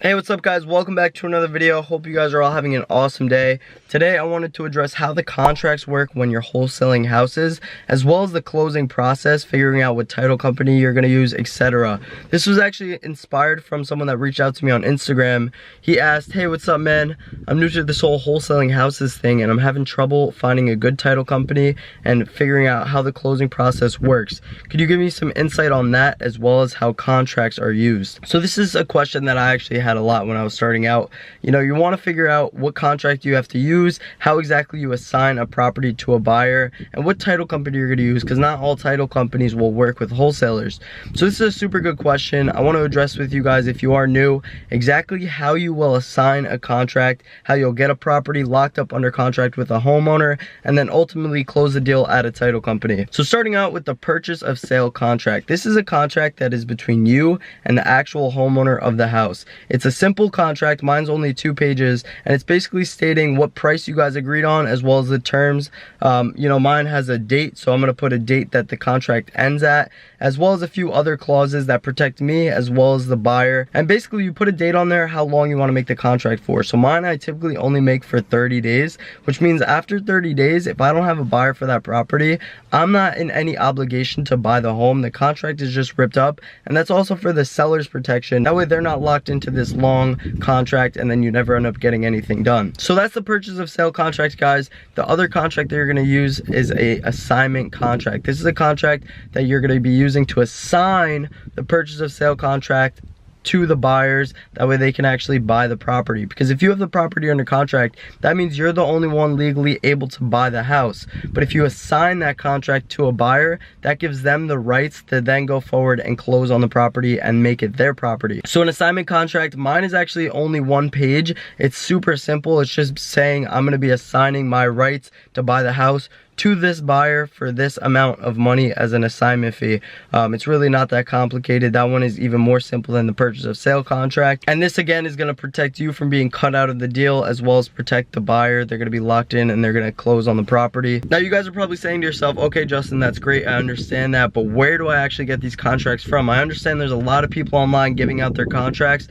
Hey, what's up guys? Welcome back to another video. Hope you guys are all having an awesome day. Today I wanted to address how the contracts work when you're wholesaling houses, as well as the closing process, figuring out what title company you're going to use, etc. This was actually inspired from someone that reached out to me on Instagram. He asked, hey, what's up man? I'm new to this whole wholesaling houses thing and I'm having trouble finding a good title company and figuring out how the closing process works. Could you give me some insight on that, as well as how contracts are used? So this is a question that I actually had a lot when I was starting out. You know, you want to figure out what contract you have to use, how exactly you assign a property to a buyer, and what title company you're going to use, because not all title companies will work with wholesalers. So this is a super good question. I want to address with you guys, if you are new, exactly how you will assign a contract, how you'll get a property locked up under contract with a homeowner, and then ultimately close the deal at a title company. So starting out with the purchase of sale contract. This is a contract that is between you and the actual homeowner of the house. It's a simple contract. Mine's only 2 pages, and it's basically stating what price you guys agreed on, as well as the terms. You know, mine has a date, so I'm going to put a date that the contract ends at, as well as a few other clauses that protect me as well as the buyer. And basically you put a date on there, how long you want to make the contract for. So mine I typically only make for 30 days, which means after 30 days, if I don't have a buyer for that property, I'm not in any obligation to buy the home. The contract is just ripped up, and that's also for the seller's protection. That way they're not locked into this long contract and then you never end up getting anything done. So that's the purchase of sale contract, guys. The other contract that you're going to use is a assignment contract. This is a contract that you're going to be using to assign the purchase of sale contract to the buyers. That way they can actually buy the property, because if you have the property under contract, that means you're the only one legally able to buy the house. But if you assign that contract to a buyer, that gives them the rights to then go forward and close on the property and make it their property. So an assignment contract, mine is actually only 1 page. It's super simple. It's just saying I'm going to be assigning my rights to buy the house to this buyer for this amount of money as an assignment fee. It's really not that complicated. That one is even more simple than the purchase of sale contract. And this again is going to protect you from being cut out of the deal, as well as protect the buyer. They're going to be locked in and they're going to close on the property. Now you guys are probably saying to yourself, okay Justin, that's great, I understand that, but where do I actually get these contracts from? I understand there's a lot of people online giving out their contracts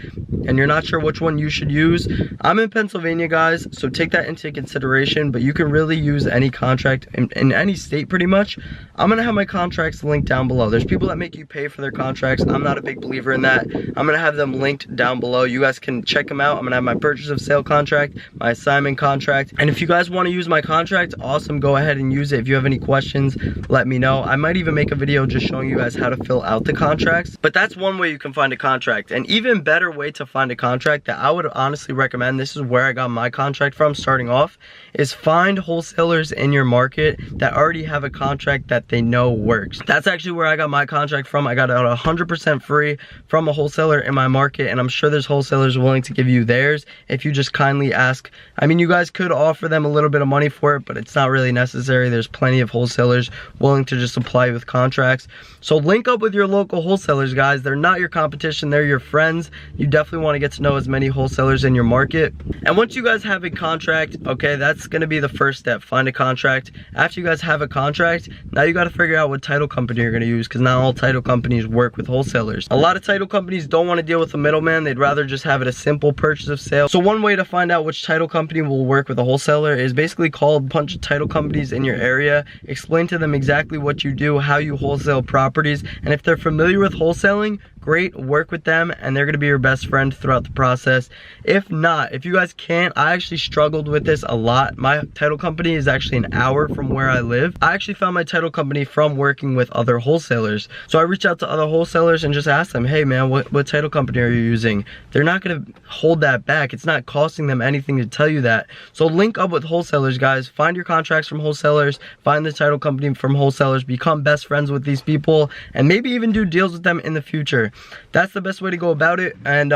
and you're not sure which one you should use. I'm in Pennsylvania, guys, so take that into consideration, but you can really use any contract in any state pretty much. I'm gonna have my contracts linked down below. There's people that make you pay for their contracts. I'm not a big believer in that. I'm gonna have them linked down below. You guys can check them out. I'm gonna have my purchase of sale contract, my assignment contract, and if you guys want to use my contract, awesome, go ahead and use it. If you have any questions, let me know. I might even make a video just showing you guys how to fill out the contracts. But that's one way you can find a contract. An even better way to find a contract that I would honestly recommend, this is where I got my contract from starting off, is find wholesalers in your market that already have a contract that they know works. That's actually where I got my contract from. I got it 100% free from a wholesaler in my market, and I'm sure there's wholesalers willing to give you theirs if you just kindly ask. I mean, you guys could offer them a little bit of money for it, but it's not really necessary. There's plenty of wholesalers willing to just supply with contracts. So link up with your local wholesalers, guys. They're not your competition, they're your friends. You definitely want to get to know as many wholesalers in your market. And once you guys have a contract, okay, that's going to be the first step. Find a contract. After you guys have a contract, now you got to figure out what title company you're going to use, because not all title companies work with wholesalers. A lot of title companies don't want to deal with a middleman. They'd rather just have it a simple purchase of sale. So one way to find out which title company will work with a wholesaler is basically call a bunch of title companies in your area, explain to them exactly what you do, how you wholesale properties, and if they're familiar with wholesaling, great, work with them and they're gonna be your best friend throughout the process. If not, if you guys can't, I actually struggled with this a lot. My title company is actually an hour from where I live. I actually found my title company from working with other wholesalers. So I reached out to other wholesalers and just asked them, hey man, what title company are you using? They're not gonna hold that back. It's not costing them anything to tell you that. So link up with wholesalers, guys. Find your contracts from wholesalers, find the title company from wholesalers, become best friends with these people, and maybe even do deals with them in the future. That's the best way to go about it. And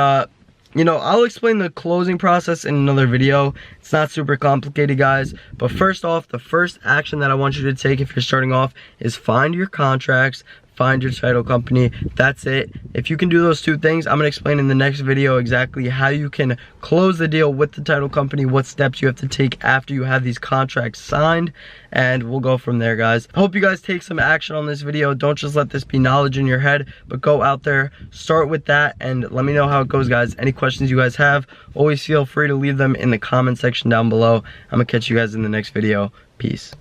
you know, I'll explain the closing process in another video. It's not super complicated, guys. But first off, the first action that I want you to take if you're starting off is find your contracts, find your title company. That's it. If you can do those 2 things, I'm gonna explain in the next video exactly how you can close the deal with the title company, what steps you have to take after you have these contracts signed, and we'll go from there, guys. I hope you guys take some action on this video. Don't just let this be knowledge in your head, but go out there, start with that, and let me know how it goes, guys. Any questions you guys have, always feel free to leave them in the comment section down below. I'm gonna catch you guys in the next video. Peace.